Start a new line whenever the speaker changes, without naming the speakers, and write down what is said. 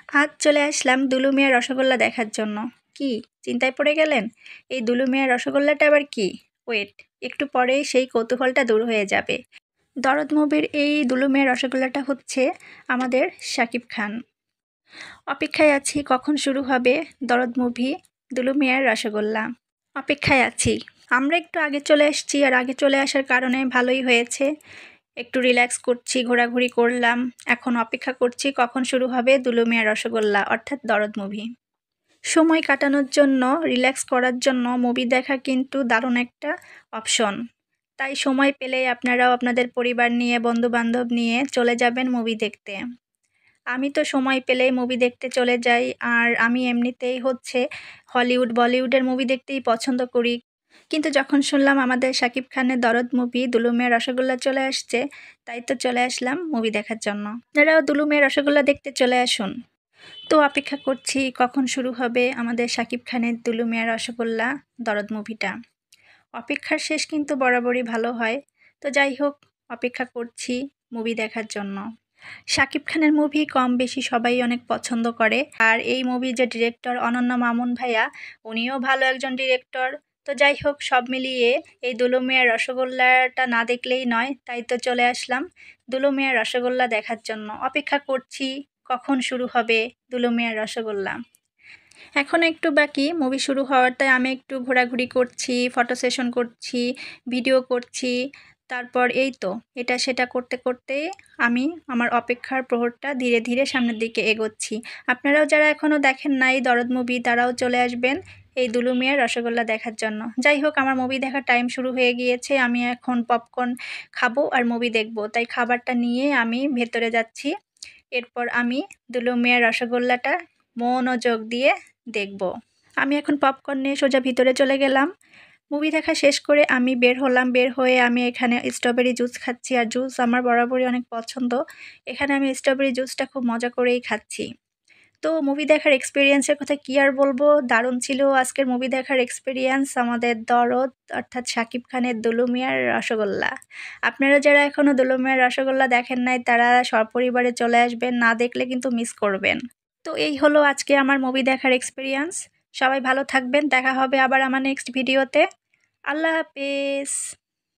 আজ চলে আসলাম দুলু মিয়ার রসগোল্লা দেখার জন্য। কি চিন্তায় পড়ে গেলেন? এই দুলু মিয়ার রসগোল্লাটা আবার কি? ওয়েট, একটু পরেই সেই কৌতূহলটা দূর হয়ে যাবে। দরদ মুভির এই দুলু মিয়ার রসগোল্লাটা হচ্ছে আমাদের শাকিব খান। অপেক্ষায় আছি কখন শুরু হবে দরদ মুভি দুলু মিয়ার রসগোল্লা। অপেক্ষায় আছি। আমরা একটু আগে চলে এসেছি, আর আগে চলে আসার কারণে ভালোই হয়েছে। একটু রিল্যাক্স করছি, ঘোরাঘুরি করলাম। এখন অপেক্ষা করছি কখন শুরু হবে দুলু মিয়ার রসগোল্লা অর্থাৎ দরদ মুভি। সময় কাটানোর জন্য, রিল্যাক্স করার জন্য মুভি দেখা কিন্তু দারুণ একটা অপশন। তাই সময় পেলেই আপনারাও আপনাদের পরিবার নিয়ে, বন্ধুবান্ধব নিয়ে চলে যাবেন মুভি দেখতে। আমি তো সময় পেলেই মুভি দেখতে চলে যাই, আর আমি এমনিতেই হচ্ছে হলিউড, বলিউডের মুভি দেখতেই পছন্দ করি। কিন্তু যখন শুনলাম আমাদের শাকিব খানের দরদ মুভি দুলু মিয়ার রসগোল্লা চলে আসছে, তাই তো চলে আসলাম মুভি দেখার জন্য। আপনারাও দুলু মিয়ার রসগোল্লা দেখতে চলে আসুন। তো অপেক্ষা করছি কখন শুরু হবে আমাদের শাকিব খানের দুলু মিয়ার রসগোল্লা দরদ মুভিটা। অপেক্ষার শেষ কিন্তু বরাবরই ভালো হয়। তো যাই হোক, অপেক্ষা করছি মুভি দেখার জন্য। শাকিব খানের মুভি কম বেশি সবাই অনেক পছন্দ করে, আর এই মুভির যে ডিরেক্টর অনন্য মামুন ভাইয়া, উনিও ভালো একজন ডিরেক্টর। তো যাই হোক, সব মিলিয়ে এই দুলু মিয়ার রসগোল্লাটা না দেখলেই নয়, তাই তো চলে আসলাম দুলু মিয়ার রসগোল্লা দেখার জন্য। অপেক্ষা করছি কখন শুরু হবে দুলু মিয়ার রসগোল্লা। এখনও একটু বাকি মুভি শুরু হওয়ার, তাই আমি একটু ঘোরাঘুরি করছি, ফটো সেশন করছি, ভিডিও করছি। তারপর এই তো এটা সেটা করতে করতে আমি আমার অপেক্ষার প্রহরটা ধীরে ধীরে সামনের দিকে এগোচ্ছি। আপনারাও যারা এখনও দেখেন নাই দরদ মুভি, তারাও চলে আসবেন এই দুলু মিয়ার রসগোল্লা দেখার জন্য। যাই হোক, আমার মুভি দেখার টাইম শুরু হয়ে গিয়েছে। আমি এখন পপকর্ন খাবো আর মুভি দেখব, তাই খাবারটা নিয়ে আমি ভেতরে যাচ্ছি। এরপর আমি দুলু মিয়ার রসগোল্লাটা মনোযোগ দিয়ে দেখব। আমি এখন পপকর্ন নিয়ে সোজা ভিতরে চলে গেলাম। মুভি দেখা শেষ করে আমি বের হলাম। বের হয়ে আমি এখানে স্ট্রবেরি জুস খাচ্ছি, আর জুস আমার বরাবরই অনেক পছন্দ। এখানে আমি স্ট্রবেরি জুসটা খুব মজা করেই খাচ্ছি। তো মুভি দেখার এক্সপিরিয়েন্সের কথা কী আর বলবো, দারুণ ছিল আজকের মুভি দেখার এক্সপিরিয়েন্স। আমাদের দরদ অর্থাৎ শাকিব খানের দুলু মিয়ার রসগোল্লা। আপনারা যারা এখনও দুলু মিয়ার রসগোল্লা দেখেন নাই, তারা সপরিবারে চলে আসবেন, না দেখলে কিন্তু মিস করবেন। তো এই হলো আজকে আমার মুভি দেখার এক্সপিরিয়েন্স। সবাই ভালো থাকবেন, দেখা হবে আবার আমার নেক্সট ভিডিওতে। আল্লাহ হাফেজ।